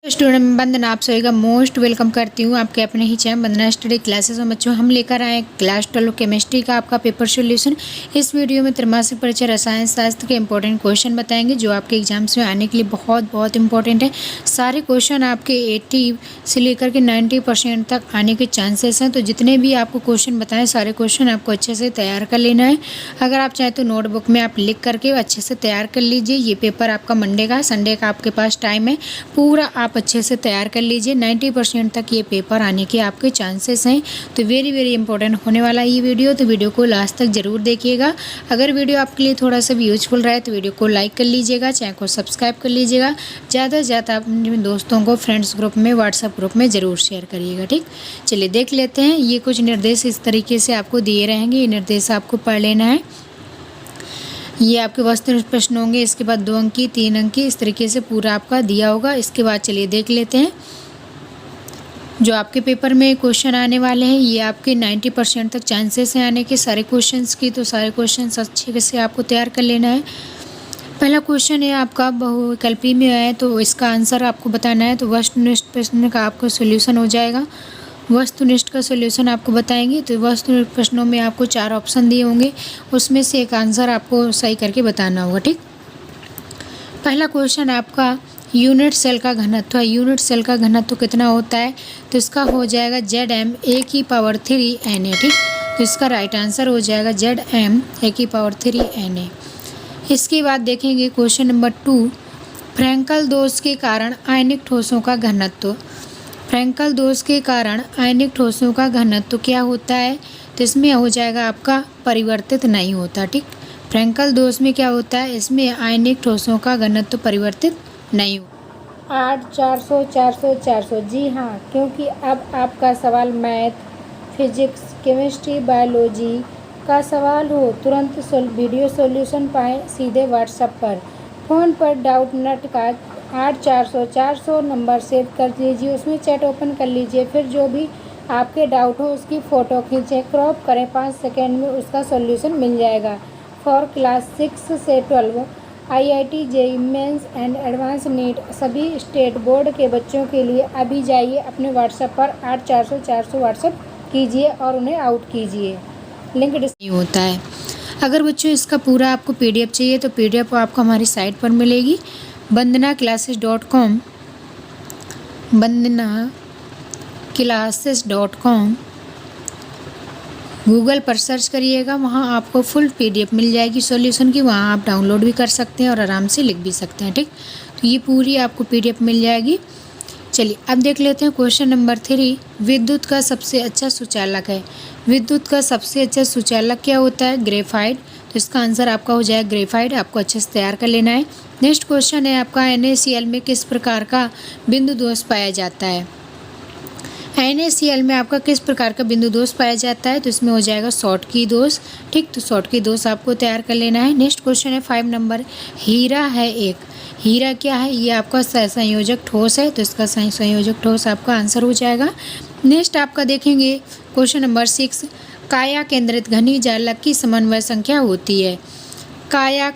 Student वंदना, आप सभी का मोस्ट वेलकम करती हूँ आपके अपने ही चैनल वंदना स्टडी क्लासेस में। बच्चों, हम लेकर आए क्लास 12 केमिस्ट्री का आपका पेपर सॉल्यूशन। इस वीडियो में त्रैमासिक परीक्षा रसायन शास्त्र के इंपॉर्टेंट क्वेश्चन बताएंगे जो आपके एग्जाम्स में आने के लिए बहुत बहुत इंपॉर्टेंट है। सारे क्वेश्चन आपके 80 से लेकर के 90% तक आने के चांसेस हैं। तो जितने भी आपको क्वेश्चन बताएं सारे क्वेश्चन आपको अच्छे से तैयार कर लेना है। अगर आप चाहें तो नोटबुक में आप लिख करके अच्छे से तैयार कर लीजिए। ये पेपर आपका मंडे का, संडे का आपके पास टाइम है, पूरा आप अच्छे से तैयार कर लीजिए। 90% तक ये पेपर आने के आपके चांसेस हैं। तो वेरी वेरी इंपॉर्टेंट होने वाला है ये वीडियो, तो वीडियो को लास्ट तक ज़रूर देखिएगा। अगर वीडियो आपके लिए थोड़ा सा भी यूजफुल रहे तो वीडियो को लाइक कर लीजिएगा, चैनल को सब्सक्राइब कर लीजिएगा। ज़्यादा से ज़्यादा अपने दोस्तों को फ्रेंड्स ग्रुप में, व्हाट्सएप ग्रुप में ज़रूर शेयर करिएगा। ठीक, चलिए देख लेते हैं। ये कुछ निर्देश इस तरीके से आपको दिए रहेंगे, ये निर्देश आपको पढ़ लेना है। ये आपके वस्तुनिष्ठ प्रश्न होंगे, इसके बाद 2 अंक की, 3 अंक की, इस तरीके से पूरा आपका दिया होगा। इसके बाद चलिए देख लेते हैं जो आपके पेपर में क्वेश्चन आने वाले हैं। ये आपके 90% तक चांसेस हैं आने के सारे क्वेश्चंस की। तो सारे क्वेश्चंस अच्छे से आपको तैयार कर लेना है। पहला क्वेश्चन है आपका बहुविकल्पी में है, तो इसका आंसर आपको बताना है। तो वस्तुनिष्ठ प्रश्न का आपको सोल्यूशन हो जाएगा। वस्तुनिष्ठ का सोल्यूशन आपको बताएंगे। तो वस्तुनिष्ठ प्रश्नों में आपको 4 ऑप्शन दिए होंगे, उसमें से एक आंसर आपको सही करके बताना होगा। ठीक, पहला क्वेश्चन आपका यूनिट सेल का घनत्व है। यूनिट सेल का घनत्व कितना होता है? तो इसका हो जाएगा Zm(a⁴Na). ठीक, तो इसका राइट आंसर हो जाएगा Zm(a⁴Na). इसके बाद देखेंगे क्वेश्चन नंबर 2, फ्रैंकल दोष के कारण आयनिक ठोसों का घनत्व। फ्रैंकल दोष के कारण आयनिक ठोसों का घनत्व क्या होता है? तो इसमें हो जाएगा आपका परिवर्तित नहीं होता। ठीक, फ्रैंकल दोष में क्या होता है? इसमें आयनिक ठोसों का घनत्व परिवर्तित नहीं होता। 8 400 400 400। जी हाँ, क्योंकि अब आपका सवाल मैथ, फिजिक्स, केमिस्ट्री, बायोलॉजी का सवाल हो, तुरंत वीडियो सॉल्यूशन पाएँ सीधे व्हाट्सएप पर। फ़ोन पर डाउट नट का 8 400 400 नंबर सेव कर लीजिए, उसमें चैट ओपन कर लीजिए, फिर जो भी आपके डाउट हो उसकी फ़ोटो खींचें, क्रॉप करें, 5 सेकेंड में उसका सॉल्यूशन मिल जाएगा। फॉर क्लास 6 से 12 IIT JEE mains and advance NEET सभी स्टेट बोर्ड के बच्चों के लिए अभी जाइए अपने व्हाट्सएप पर 8 400 400 व्हाट्सएप कीजिए और उन्हें आउट कीजिए। लिंक नहीं होता है। अगर बच्चों इसका पूरा आपको PDF चाहिए तो PDF आपको हमारी साइट पर मिलेगी vandanaclasses.com, vandanaclasses.com। गूगल पर सर्च करिएगा, वहाँ आपको फुल PDF मिल जाएगी सॉल्यूशन की। वहाँ आप डाउनलोड भी कर सकते हैं और आराम से लिख भी सकते हैं। ठीक, तो ये पूरी आपको PDF मिल जाएगी। चलिए अब देख लेते हैं क्वेश्चन नंबर 3, विद्युत का सबसे अच्छा सुचालक है। विद्युत का सबसे अच्छा सुचालक क्या होता है? ग्रेफाइट। तो इसका आंसर आपका हो जाएगा ग्रेफाइट। आपको अच्छे से तैयार कर लेना है। नेक्स्ट क्वेश्चन है आपका NaCl में किस प्रकार का बिंदु दोष पाया जाता है? NaCl में आपका किस प्रकार का बिंदु दोष पाया जाता है? तो इसमें हो जाएगा शॉर्टकी दोष। ठीक, तो शॉर्टकी दोष आपको तैयार कर लेना है। नेक्स्ट क्वेश्चन है 5 नंबर, हीरा है एक। हीरा क्या है? ये आपका संयोजक ठोस है, तो इसका संयोजक ठोस आपका आंसर हो जाएगा। नेक्स्ट आपका देखेंगे क्वेश्चन नंबर 6, काया केंद्रित घनी जालक की समन्वय संख्या होती है। काया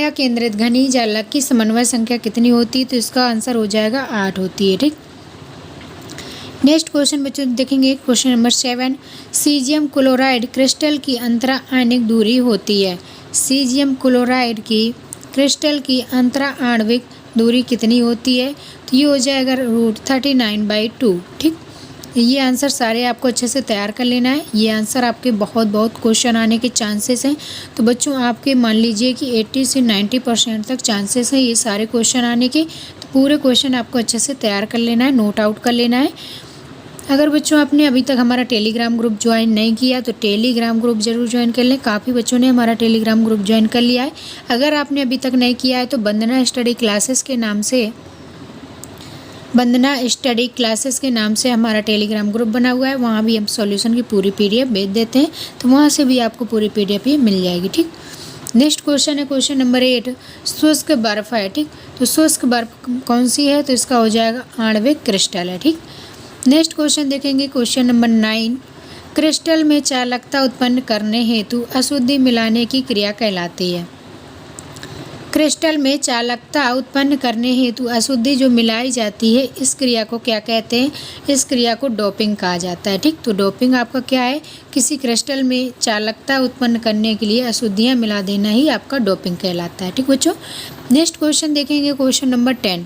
केंद्रित घनी जालक की समन्वय संख्या कितनी होती है? तो इसका आंसर हो जाएगा 8 होती है। ठीक, नेक्स्ट क्वेश्चन बच्चों देखेंगे question number 7, caesium chloride crystal की अंतरा आणविक दूरी होती है। सीजियम क्लोराइड की क्रिस्टल की अंतरा आणविक दूरी कितनी होती है? तो ये हो जाएगा √39/2। ठीक, ये आंसर सारे आपको अच्छे से तैयार कर लेना है। ये आंसर आपके बहुत बहुत क्वेश्चन आने के चांसेस हैं। तो बच्चों आपके मान लीजिए कि 80 से 90% तक चांसेस हैं ये सारे क्वेश्चन आने के। तो पूरे क्वेश्चन आपको अच्छे से तैयार कर लेना है, नोट आउट कर लेना है। अगर बच्चों आपने अभी तक हमारा टेलीग्राम ग्रुप ज्वाइन नहीं किया तो टेलीग्राम ग्रुप ज़रूर ज्वाइन कर लें। काफ़ी बच्चों ने हमारा टेलीग्राम ग्रुप ज्वाइन कर लिया है। अगर आपने अभी तक नहीं किया है तो वंदना स्टडी क्लासेस के नाम से हमारा टेलीग्राम ग्रुप बना हुआ है। वहाँ भी हम सॉल्यूशन की पूरी PDF भेज देते हैं, तो वहाँ से भी आपको पूरी PDF ये मिल जाएगी। ठीक, नेक्स्ट क्वेश्चन है क्वेश्चन नंबर 8, शुष्क बर्फ है। ठीक, तो शुष्क बर्फ कौन सी है? तो इसका हो जाएगा आणविक क्रिस्टल है। ठीक, नेक्स्ट क्वेश्चन देखेंगे क्वेश्चन नंबर 9, क्रिस्टल में चालकता उत्पन्न करने हेतु अशुद्धि मिलाने की क्रिया कहलाती है। क्रिस्टल में चालकता उत्पन्न करने हेतु अशुद्धि जो मिलाई जाती है, इस क्रिया को क्या कहते हैं? इस क्रिया को डोपिंग कहा जाता है। ठीक, तो डोपिंग आपका क्या है? किसी क्रिस्टल में चालकता उत्पन्न करने के लिए अशुद्धियाँ मिला देना ही आपका डोपिंग कहलाता है। ठीक बच्चों, नेक्स्ट क्वेश्चन देखेंगे, क्वेश्चन नंबर 10।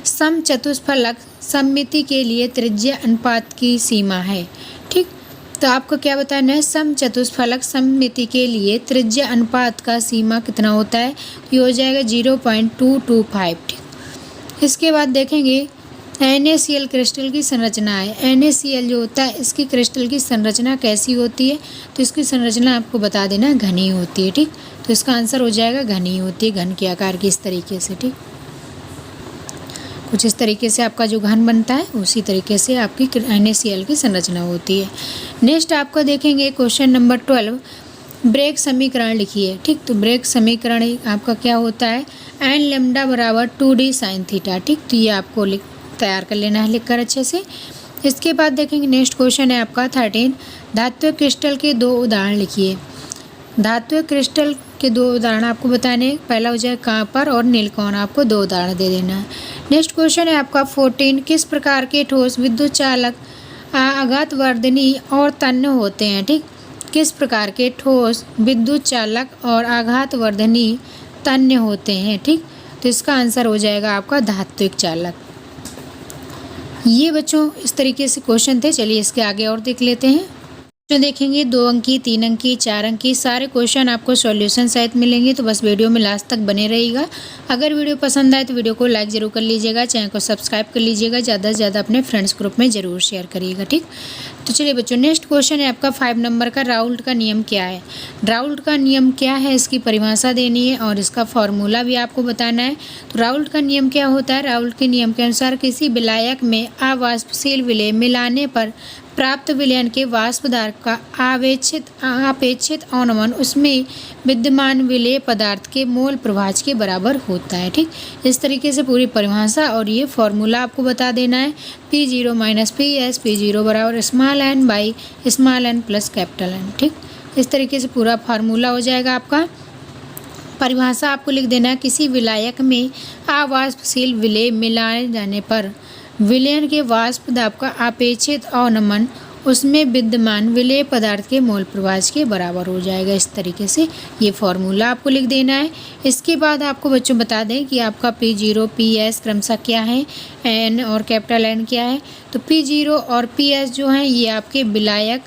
समचतुष्फलक सममिति के लिए त्रिज्या अनुपात की सीमा है। ठीक, तो आपको क्या बताना है? समचतुष्फलक सममिति के लिए त्रिज्या अनुपात का सीमा कितना होता है? ये हो जाएगा 0.225। ठीक, इसके बाद देखेंगे NaCl क्रिस्टल की संरचना है। NaCl जो होता है, इसकी क्रिस्टल की संरचना कैसी होती है? तो इसकी संरचना आपको बता देना घनी होती है। ठीक, तो इसका आंसर हो जाएगा घनी होती है, घन के आकार की इस तरीके से। ठीक, कुछ इस तरीके से आपका जो घन बनता है उसी तरीके से आपकी NaCl की संरचना होती है। नेक्स्ट आपको देखेंगे क्वेश्चन नंबर 12। ब्रेक समीकरण लिखिए। ठीक, तो ब्रेक समीकरण आपका क्या होता है? n लैम्डा बराबर 2d sin थीटा। ठीक, तो ये आपको तैयार कर लेना है लिखकर अच्छे से। इसके बाद देखेंगे नेक्स्ट क्वेश्चन है आपका 13। धात्विक क्रिस्टल के 2 उदाहरण लिखिए। धात्विक क्रिस्टल के 2 उदाहरण आपको बताने, पहला हो जाए कांपर और नीलकौन, आपको 2 उदाहरण दे देना है। नेक्स्ट क्वेश्चन है आपका 14। किस प्रकार के ठोस विद्युत चालक आघातवर्धनी और तन्य होते हैं? ठीक, किस प्रकार के ठोस विद्युत चालक और आघातवर्धनी तन्य होते हैं? ठीक, तो इसका आंसर हो जाएगा आपका धात्विक चालक। ये बच्चों इस तरीके से क्वेश्चन थे। चलिए इसके आगे और देख लेते हैं। जो देखेंगे 2 अंकी, 3 अंकी, 4 अंकी सारे क्वेश्चन आपको सॉल्यूशन सहित मिलेंगे, तो बस वीडियो में लास्ट तक बने रहिएगा। अगर वीडियो पसंद आए तो वीडियो को लाइक ज़रूर कर लीजिएगा, चैनल को सब्सक्राइब कर लीजिएगा, ज़्यादा से ज़्यादा अपने फ्रेंड्स ग्रुप में ज़रूर शेयर करिएगा। ठीक, तो चलिए बच्चों नेक्स्ट क्वेश्चन है आपका 5 नंबर का। राउल्ट का नियम क्या है? राउल्ट का नियम क्या है, इसकी परिभाषा देनी है और इसका फॉर्मूला भी आपको बताना है। तो राउल्ट का नियम क्या होता है? राउल्ट के नियम के अनुसार किसी विलायक में अवाष्पशील विलेय मिलाने पर प्राप्त विलयन के वाष्प पदार्थ का अपेक्षित अवनमन उसमें विद्यमान विलेय पदार्थ के मोल प्रभाज के बराबर होता है। ठीक, इस तरीके से पूरी परिभाषा और ये फॉर्मूला आपको बता देना है। P0 माइनस PS, P0 बराबर small n by small n plus capital N। ठीक, इस तरीके से पूरा फार्मूला हो जाएगा आपका। परिभाषा आपको लिख देना है। किसी विलायक में अवाष्पशील विलेय मिलाए जाने पर विलयन के वाष्प पदार्थ का अपेक्षित अवनमन उसमें विद्यमान विलेय पदार्थ के मोल प्रभाज के बराबर हो जाएगा। इस तरीके से ये फॉर्मूला आपको लिख देना है। इसके बाद आपको बच्चों बता दें कि आपका P0 PS क्रमशः क्या है, N और कैपिटल N क्या है। तो P0 और PS जो हैं ये आपके विलायक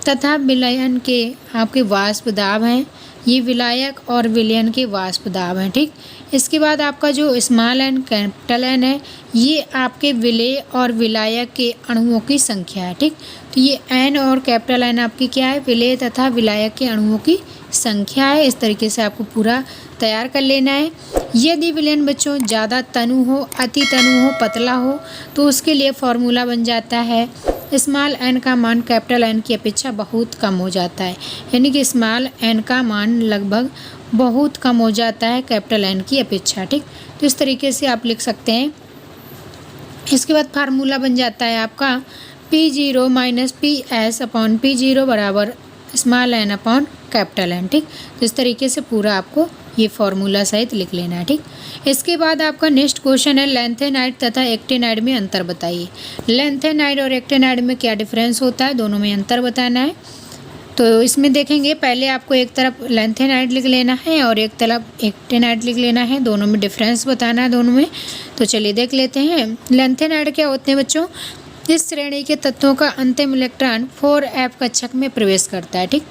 तथा विलयन के आपके वाष्प दाब हैं। ये विलायक और विलयन के वाष्प दाब हैं। ठीक, इसके बाद आपका जो स्मॉल n कैपिटल N है ये आपके विलेय और विलायक के अणुओं की संख्या है। ठीक, तो ये n और कैपिटल N आपकी क्या है? विलेय तथा विलायक के अणुओं की संख्या है। इस तरीके से आपको पूरा तैयार कर लेना है। यदि विलयन बच्चों ज़्यादा तनु हो, अति तनु हो, पतला हो तो उसके लिए फॉर्मूला बन जाता है स्मॉल n का मान कैपिटल N की अपेक्षा बहुत कम हो जाता है, यानी कि स्मॉल n का मान लगभग बहुत कम हो जाता है कैपिटल N की अपेक्षा। ठीक, तो इस तरीके से आप लिख सकते हैं। इसके बाद फार्मूला बन जाता है आपका P0 minus PS upon P0 बराबर small n upon capital N। ठीक, तो इस तरीके से पूरा आपको ये फॉर्मूला सहित लिख लेना है। ठीक, इसके बाद आपका नेक्स्ट क्वेश्चन है लैंथेनाइड तथा एक्टिनाइड में अंतर बताइए। लैंथेनाइड और एक्टिनाइड में क्या डिफरेंस होता है, दोनों में अंतर बताना है। तो इसमें देखेंगे पहले आपको एक तरफ लैंथेनाइड लिख लेना है और एक तरफ एक्टिनाइड लिख लेना है, दोनों में डिफरेंस बताना है दोनों में। तो चलिए देख लेते हैं। लैंथेनाइड क्या होते हैं बच्चों? इस श्रेणी के तत्वों का अंतिम इलेक्ट्रॉन 4f कक्षक में प्रवेश करता है। ठीक,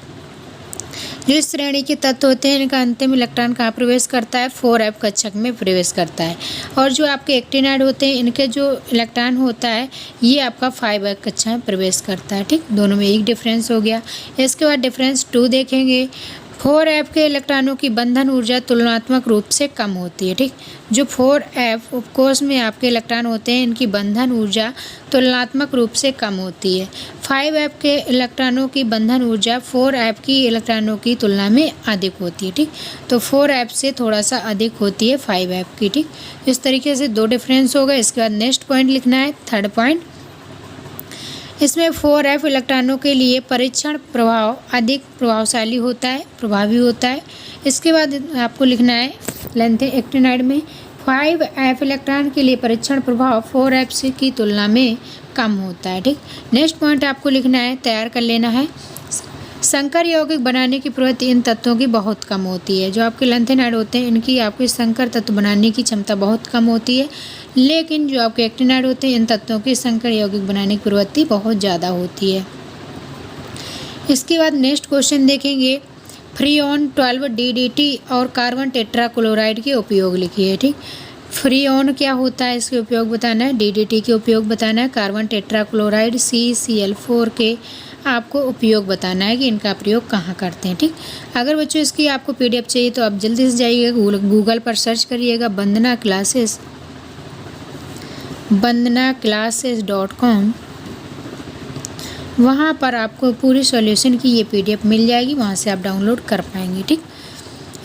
जो इस श्रेणी के तत्व होते हैं इनका अंतिम इलेक्ट्रॉन कहाँ प्रवेश करता है? 4f कक्षक में प्रवेश करता है। और जो आपके एक्टिनाइड होते हैं इनके जो इलेक्ट्रॉन होता है ये आपका 5f कक्षक में प्रवेश करता है। ठीक, दोनों में एक डिफरेंस हो गया। इसके बाद डिफरेंस 2 देखेंगे। 4f के इलेक्ट्रॉनों की बंधन ऊर्जा तुलनात्मक रूप से कम होती है। ठीक, जो 4f उपकोष में आपके इलेक्ट्रॉन होते हैं इनकी बंधन ऊर्जा तुलनात्मक रूप से कम होती है। 5f के इलेक्ट्रॉनों की बंधन ऊर्जा 4f की इलेक्ट्रॉनों की तुलना में अधिक होती है। ठीक, तो 4f से थोड़ा सा अधिक होती है 5f की। ठीक, इस तरीके से 2 डिफरेंस हो गए। इसके बाद नेक्स्ट पॉइंट लिखना है, थर्ड पॉइंट। इसमें 4f इलेक्ट्रॉनों के लिए परीक्षण प्रभाव अधिक प्रभावशाली होता है, प्रभावी होता है। इसके बाद आपको लिखना है लेंथ एक्टिनाइड में 5f इलेक्ट्रॉन के लिए परीक्षण प्रभाव 4f से की तुलना में कम होता है। ठीक, नेक्स्ट पॉइंट आपको लिखना है, तैयार कर लेना है। संकर यौगिक बनाने की प्रवृत्ति इन तत्वों की बहुत कम होती है। जो आपके लेंथेनाइड होते हैं इनकी आपके संकर तत्व बनाने की क्षमता बहुत कम होती है, लेकिन जो आपके एक्टिनाइड होते हैं इन तत्वों की संकर यौगिक बनाने की प्रवृत्ति बहुत ज़्यादा होती है। इसके बाद नेक्स्ट क्वेश्चन देखेंगे, फ्रीऑन 12 DDT और कार्बन टेट्राक्लोराइड के उपयोग लिखिए। ठीक, फ्रीऑन क्या होता है इसके उपयोग बताना है, DDT के उपयोग बताना है, कार्बन टेट्राक्लोराइड CCl4 के आपको उपयोग बताना है कि इनका प्रयोग कहाँ करते हैं। ठीक, अगर बच्चों इसकी आपको PDF चाहिए तो आप जल्दी से जाइएगा गूगल पर सर्च करिएगा bandana classes.com। वहाँ पर आपको पूरी सॉल्यूशन की ये PDF मिल जाएगी, वहाँ से आप डाउनलोड कर पाएंगे। ठीक,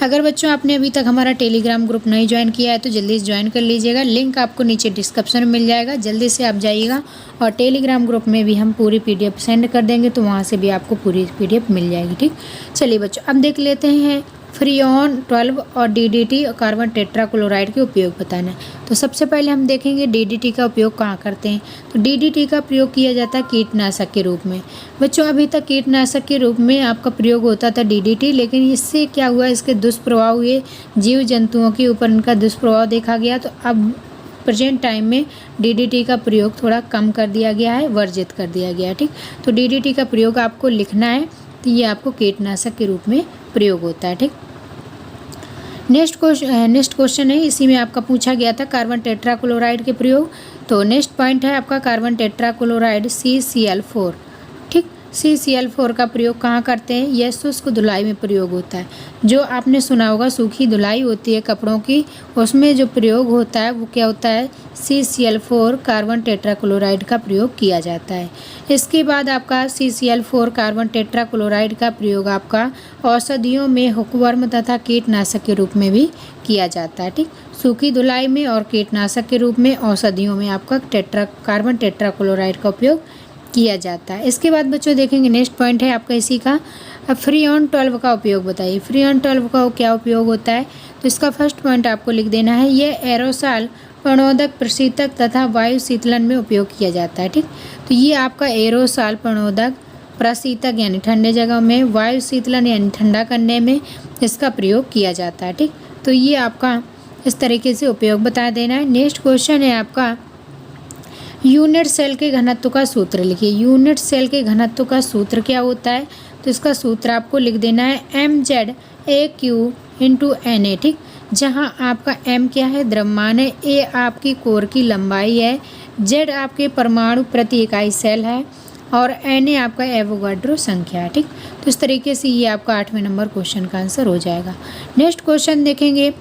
अगर बच्चों आपने अभी तक हमारा टेलीग्राम ग्रुप नहीं ज्वाइन किया है तो जल्दी से ज्वाइन कर लीजिएगा, लिंक आपको नीचे डिस्क्रिप्शन में मिल जाएगा, जल्दी से आप जाइएगा। और टेलीग्राम ग्रुप में भी हम पूरी PDF सेंड कर देंगे तो वहाँ से भी आपको पूरी PDF मिल जाएगी। ठीक, चलिए बच्चों अब देख लेते हैं फ्रीऑन 12 और DDT और कार्बन टेट्राक्लोराइड के उपयोग बताना है। तो सबसे पहले हम देखेंगे DDT का उपयोग कहाँ करते हैं। तो DDT का प्रयोग किया जाता है कीटनाशक के रूप में। बच्चों अभी तक कीटनाशक के रूप में आपका प्रयोग होता था DDT, लेकिन इससे क्या हुआ, इसके दुष्प्रभाव हुए, जीव जंतुओं के ऊपर इनका दुष्प्रभाव देखा गया। तो अब प्रेजेंट टाइम में DDT का प्रयोग थोड़ा कम कर दिया गया है, वर्जित कर दिया गया है। ठीक, तो DDT का प्रयोग आपको लिखना है, तो ये आपको कीटनाशक के रूप में प्रयोग होता है। ठीक, नेक्स्ट क्वेश्चन है, इसी में आपका पूछा गया था कार्बन टेट्राक्लोराइड के प्रयोग। तो नेक्स्ट पॉइंट है आपका कार्बन टेट्राक्लोराइड CCl4। ठीक, CCl4 का प्रयोग कहाँ करते हैं, यह शुष्क धुलाई में प्रयोग होता है। जो आपने सुना होगा सूखी धुलाई होती है कपड़ों की, उसमें जो प्रयोग होता है वो क्या होता है, CCl4 कार्बन टेट्राक्लोराइड का प्रयोग किया जाता है। इसके बाद आपका CCl4 कार्बन टेट्राक्लोराइड का प्रयोग आपका औषधियों में हुकवर्म तथा कीटनाशक के रूप में भी किया जाता है। ठीक, सूखी धुलाई में और कीटनाशक के रूप में औषधियों में आपका कार्बन टेट्राक्लोराइड का उपयोग किया जाता है। इसके बाद बच्चों देखेंगे नेक्स्ट पॉइंट है आपका इसी का, फ्रीऑन 12 का उपयोग बताइए। फ्रीऑन 12 का क्या उपयोग होता है, तो इसका फर्स्ट पॉइंट आपको लिख देना है, यह एरोसॉल प्रणोदक, प्रशीतक तथा वायु शीतलन में उपयोग किया जाता है। ठीक, तो ये आपका एरोसॉल प्रणोदक, प्रशीतक यानी ठंडे जगह में, वायु शीतलन यानी ठंडा करने में इसका प्रयोग किया जाता है। ठीक, तो ये आपका इस तरीके से उपयोग बता देना है। नेक्स्ट क्वेश्चन है आपका, यूनिट सेल के घनत्व का सूत्र लिखिए। यूनिट सेल के घनत्व का सूत्र क्या होता है, तो इसका सूत्र आपको लिख देना है mZAQ/Na। ठीक, जहाँ आपका m क्या है, द्रव्यमान है, a आपकी कोर की लंबाई है, z आपके परमाणु प्रति इकाई सेल है और Na आपका एवोगाड्रो संख्या है। ठीक, तो इस तरीके से ये आपका 8वें नंबर क्वेश्चन का आंसर हो जाएगा। नेक्स्ट क्वेश्चन देखेंगे,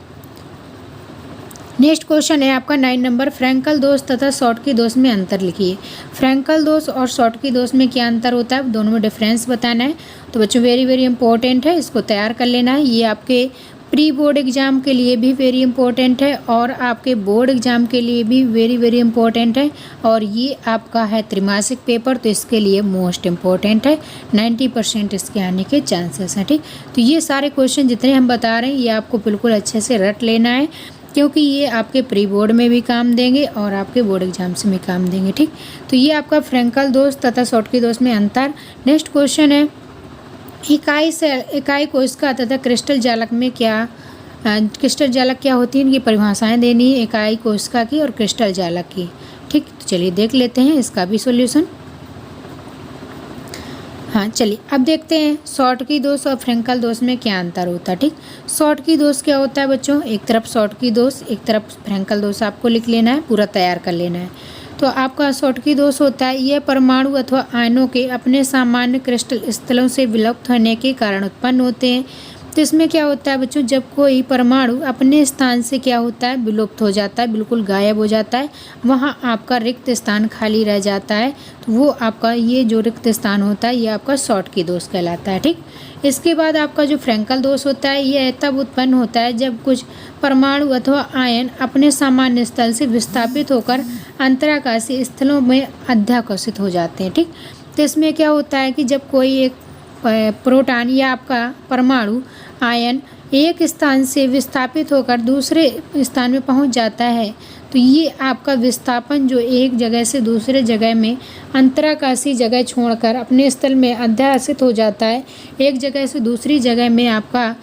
नेक्स्ट क्वेश्चन है आपका 9 नंबर, फ्रैंकल दोष तथा शॉर्टकी दोष में अंतर लिखिए। फ्रैंकल दोष और शॉर्टकी दोष में क्या अंतर होता है, दोनों में डिफरेंस बताना है। तो बच्चों वेरी इंपॉर्टेंट है, इसको तैयार कर लेना है। ये आपके प्री बोर्ड एग्जाम के लिए भी वेरी इंपॉर्टेंट है और आपके बोर्ड एग्जाम के लिए भी वेरी इंपॉर्टेंट है। और ये आपका है त्रैमासिक पेपर, तो इसके लिए मोस्ट इम्पॉर्टेंट है, 90% इसके आने के चांसेस हैं। ठीक, तो ये सारे क्वेश्चन जितने हम बता रहे हैं ये आपको बिल्कुल अच्छे से रट लेना है, क्योंकि ये आपके प्री बोर्ड में भी काम देंगे और आपके बोर्ड एग्जाम्स में काम देंगे। ठीक, तो ये आपका फ्रैंकल दोष तथा शॉर्टकी दोष में अंतर। नेक्स्ट क्वेश्चन है, इकाई कोशिका तथा क्रिस्टल जालक में क्या, क्रिस्टल जालक क्या होती है, इनकी परिभाषाएं देनी है इकाई कोशिका की और क्रिस्टल जालक की। ठीक, तो चलिए देख लेते हैं इसका भी सॉल्यूशन। हाँ चलिए अब देखते हैं शॉर्टकी दोष और फ्रैंकल दोष में क्या अंतर होता है। ठीक, शॉर्टकी दोष क्या होता है बच्चों, एक तरफ शॉर्टकी दोष एक तरफ फ्रैंकल दोष आपको लिख लेना है, पूरा तैयार कर लेना है। तो आपका शॉर्टकी दोष होता है, यह परमाणु अथवा आयनों के अपने सामान्य क्रिस्टल स्थलों से विलुप्त होने के कारण उत्पन्न होते हैं। तो तो इसमें क्या होता है बच्चों, जब कोई परमाणु अपने स्थान से क्या होता है, विलुप्त हो जाता है, बिल्कुल गायब हो जाता है, वहाँ आपका रिक्त स्थान खाली रह जाता है, तो वो आपका ये जो रिक्त स्थान होता है ये आपका शॉटकी दोष कहलाता है। ठीक, इसके बाद आपका जो फ्रैंकल दोष होता है ये तब उत्पन्न होता है जब कुछ परमाणु अथवा आयन अपने सामान्य स्थल से विस्थापित होकर अंतराकाशीय स्थलों में अध्याकर्षित हो जाते हैं। ठीक, तो इसमें क्या होता है कि जब कोई एक प्रोटॉन या आपका परमाणु आयन एक स्थान से विस्थापित होकर दूसरे स्थान में पहुंच जाता है, तो ये आपका विस्थापन जो एक जगह से दूसरे जगह में अंतराकाशीय जगह छोड़कर अपने स्थल में अध्यासित हो जाता है, एक जगह से दूसरी जगह में आपका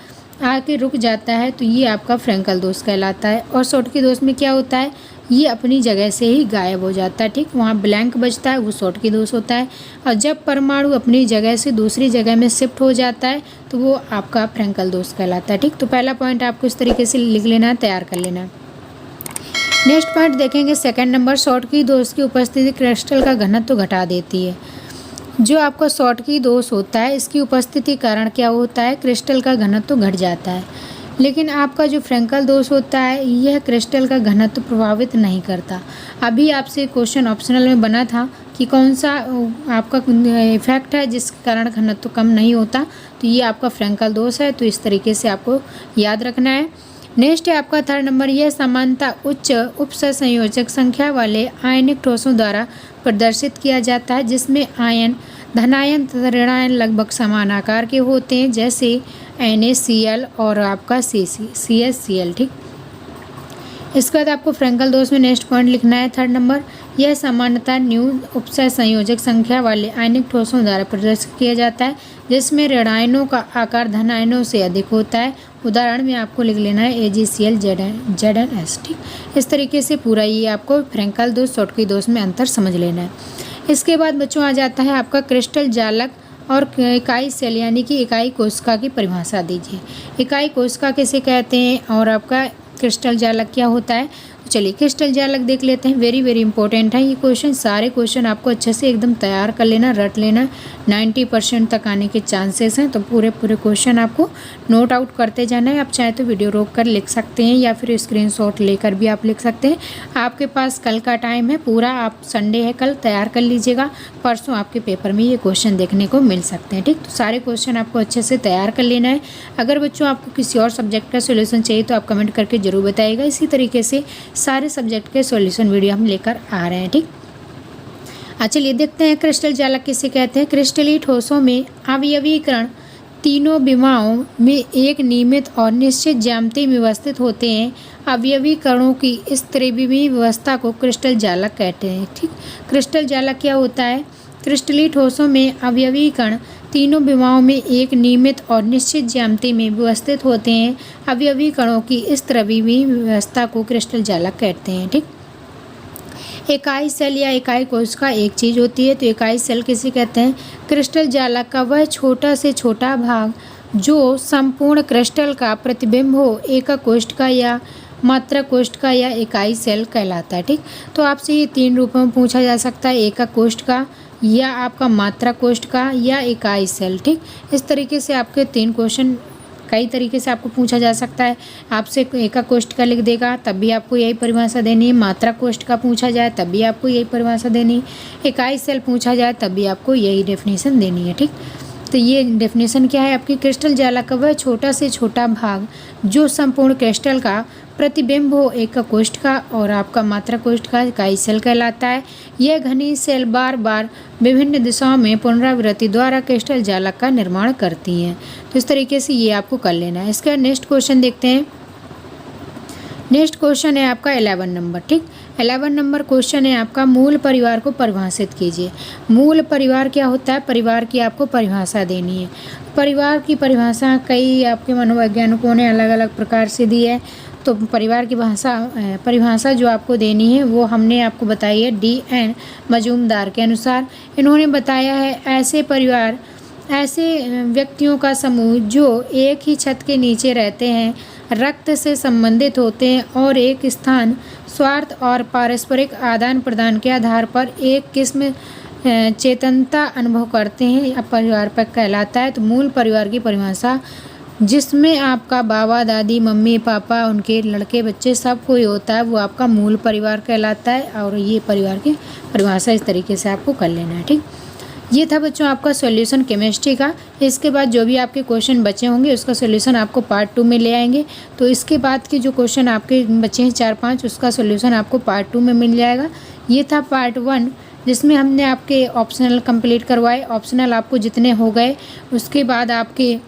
आके रुक जाता है, तो ये आपका फ्रैंकल दोष कहलाता है। और शॉटकी दोष में क्या होता है, ये अपनी जगह से ही गायब हो जाता है। ठीक, वहाँ ब्लैंक बचता है, वो शॉटकी दोष होता है। और जब परमाणु अपनी जगह से दूसरी जगह में शिफ्ट हो जाता है तो वो आपका फ्रैंकल दोष कहलाता है। ठीक, तो पहला पॉइंट आपको इस तरीके से लिख लेना है, तैयार कर लेना है। नेक्स्ट पॉइंट देखेंगे, सेकंड नंबर, शॉटकी दोष की उपस्थिति क्रिस्टल का घनत्व तो घटा देती है। जो आपका शॉटकी दोष होता है इसकी उपस्थिति कारण क्या होता है, क्रिस्टल का घनत्व तो घट जाता है। लेकिन आपका जो फ्रैंकल दोष होता है यह क्रिस्टल का घनत्व प्रभावित नहीं करता। अभी आपसे क्वेश्चन ऑप्शनल में बना था कि कौन सा आपका इफेक्ट है जिसके कारण घनत्व कम नहीं होता, तो ये आपका फ्रैंकल दोष है। तो इस तरीके से आपको याद रखना है। नेक्स्ट है आपका थर्ड नंबर, यह समानता उच्च उपसंयोजक संख्या वाले आयनिक ठोसों द्वारा प्रदर्शित किया जाता है, जिसमें आयन धनायन तथा ऋणायन लगभग समान आकार के होते हैं, जैसे NaCl और आपका CsCl। ठीक, इसके बाद आपको फ्रैंकल दोष में नेक्स्ट पॉइंट लिखना है, थर्ड नंबर, यह समानता न्यून उपसय संयोजक संख्या वाले आयनिक ठोसों द्वारा प्रदर्शित किया जाता है, जिसमें ऋणायनों का आकार धनायनों से अधिक होता है। उदाहरण में आपको लिख लेना है AgCl ZnS। ठीक, इस तरीके से पूरा ये आपको फ्रैंकल दोष शॉटकी दोष में अंतर समझ लेना है। इसके बाद बच्चों आ जाता है आपका क्रिस्टल जालक और इकाई सेल यानी कि इकाई कोशिका की परिभाषा दीजिए। इकाई कोशिका किसे कहते हैं और आपका क्रिस्टल जालक क्या होता है, तो चलिए क्रिस्टल जालक देख लेते हैं। वेरी वेरी इंपॉर्टेंट है ये क्वेश्चन, सारे क्वेश्चन आपको अच्छे से एकदम तैयार कर लेना, रट लेना। 90% तक आने के चांसेस हैं, तो पूरे क्वेश्चन आपको नोट आउट करते जाना है। आप चाहे तो वीडियो रोक कर लिख सकते हैं या फिर स्क्रीनशॉट लेकर भी आप लिख सकते हैं। आपके पास कल का टाइम है पूरा, आप संडे है कल तैयार कर लीजिएगा, परसों आपके पेपर में ये क्वेश्चन देखने को मिल सकते हैं। ठीक, तो सारे क्वेश्चन आपको अच्छे से तैयार कर लेना है। अगर बच्चों आपको किसी और सब्जेक्ट का सोल्यूशन चाहिए तो आप कमेंट करके जरूर बताइएगा। इसी तरीके से सारे सब्जेक्ट के सॉल्यूशन वीडियो हम लेकर आ रहे हैं। ठीक, चलिए देखते हैं क्रिस्टल जालक किसे कहते हैं। क्रिस्टलीय ठोसों में अवयवीकरण तीनों विमाओं में एक नियमित और निश्चित ज्यामिति में व्यवस्थित होते हैं। अवयवीकरणों की इस त्रिविमीय व्यवस्था को क्रिस्टल जालक कहते हैं। ठीक, क्रिस्टल जालक क्या होता है, क्रिस्टलीय ठोसों में अवयवीकरण तीनों विमाओं में एक नियमित और निश्चित ज्यामिति में व्यवस्थित होते हैं। अवयवी कणों की इस त्रिविमीय व्यवस्था को क्रिस्टल जालक कहते हैं। ठीक, इकाई सेल या इकाई कोशिका एक चीज़ होती है, तो इकाई सेल किसे कहते हैं, क्रिस्टल जालक का वह छोटा से छोटा भाग जो संपूर्ण क्रिस्टल का प्रतिबिंब हो, एकक कोशिका या मात्रा कोशिका या इकाई सेल कहलाता है। ठीक, तो आपसे ये तीन रूपों में पूछा जा सकता है, एकक कोशिका या आपका मात्रा कोशिका या इकाई सेल। ठीक, इस तरीके से आपके तीन क्वेश्चन कई तरीके से आपको पूछा जा सकता है। आपसे एकक कोशिका लिख देगा तब भी आपको यही परिभाषा देनी है, मात्रा कोशिका पूछा जाए तब भी आपको यही परिभाषा देनी है, इकाई सेल पूछा जाए तब भी आपको यही डेफिनेशन देनी है। ठीक, तो ये डेफिनेशन क्या है आपकी, क्रिस्टल जालक का वह छोटा से छोटा भाग जो संपूर्ण क्रिस्टल का प्रतिबिंब हो, एकक कोशिका और आपका मात्रा कोशिका इकाई सेल कहलाता है। यह घनी सेल बार बार विभिन्न दिशाओं में पुनरावृत्ति द्वारा क्रिस्टल जालक का निर्माण करती हैं। तो इस तरीके से ये आपको कर लेना है। इसका नेक्स्ट क्वेश्चन देखते हैं। नेक्स्ट क्वेश्चन है आपका 11 नंबर। ठीक, 11 नंबर क्वेश्चन है आपका, मूल परिवार को परिभाषित कीजिए। मूल परिवार क्या होता है, परिवार की आपको परिभाषा देनी है। परिवार की परिभाषा कई आपके मनोवैज्ञानिकों ने अलग अलग प्रकार से दी है, तो परिवार की परिभाषा जो आपको देनी है वो हमने आपको बताई है D.N. मजूमदार के अनुसार। इन्होंने बताया है ऐसे परिवार ऐसे व्यक्तियों का समूह जो एक ही छत के नीचे रहते हैं, रक्त से संबंधित होते हैं और एक स्थान स्वार्थ और पारस्परिक आदान प्रदान के आधार पर एक किस्म चेतनता अनुभव करते हैं, परिवार पर कहलाता है। तो मूल परिवार की परिभाषा जिसमें आपका बाबा दादी मम्मी पापा उनके लड़के बच्चे सब कोई होता है, वो आपका मूल परिवार कहलाता है। और ये परिवार की परिभाषा इस तरीके से आपको कर लेना है। ठीक, ये था बच्चों आपका सॉल्यूशन केमिस्ट्री का। इसके बाद जो भी आपके क्वेश्चन बचे होंगे उसका सॉल्यूशन आपको पार्ट 2 में ले आएंगे। तो इसके बाद के जो क्वेश्चन आपके बचे हैं 4-5, उसका सॉल्यूशन आपको पार्ट 2 में मिल जाएगा। ये था पार्ट 1 जिसमें हमने आपके ऑप्शनल कंप्लीट करवाए। ऑप्शनल आपको जितने हो गए उसके बाद आपके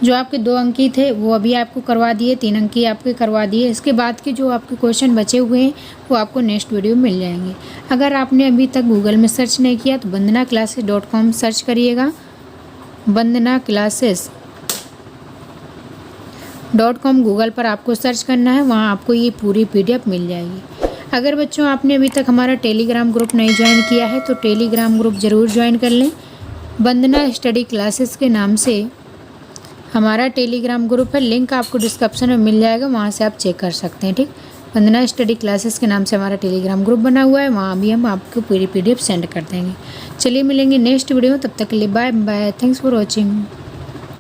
जो आपके 2 अंकी थे वो अभी आपको करवा दिए, 3 अंकी आपके करवा दिए। इसके बाद के जो आपके क्वेश्चन बचे हुए हैं वो आपको नेक्स्ट वीडियो में मिल जाएंगे। अगर आपने अभी तक गूगल में सर्च नहीं किया तो vandanaclasses.com सर्च करिएगा। vandanaclasses.com गूगल पर आपको सर्च करना है, वहाँ आपको ये पूरी PDF मिल जाएगी। अगर बच्चों आपने अभी तक हमारा टेलीग्राम ग्रुप नहीं ज्वाइन किया है तो टेलीग्राम ग्रुप ज़रूर ज्वाइन कर लें। वंदना स्टडी क्लासेस के नाम से हमारा टेलीग्राम ग्रुप है, लिंक आपको डिस्क्रिप्शन में मिल जाएगा, वहाँ से आप चेक कर सकते हैं। ठीक, वंदना स्टडी क्लासेस के नाम से हमारा टेलीग्राम ग्रुप बना हुआ है, वहाँ भी हम आपको पूरी PDF सेंड कर देंगे। चलिए मिलेंगे नेक्स्ट वीडियो में, तब तक के लिए bye bye. Thanks for watching.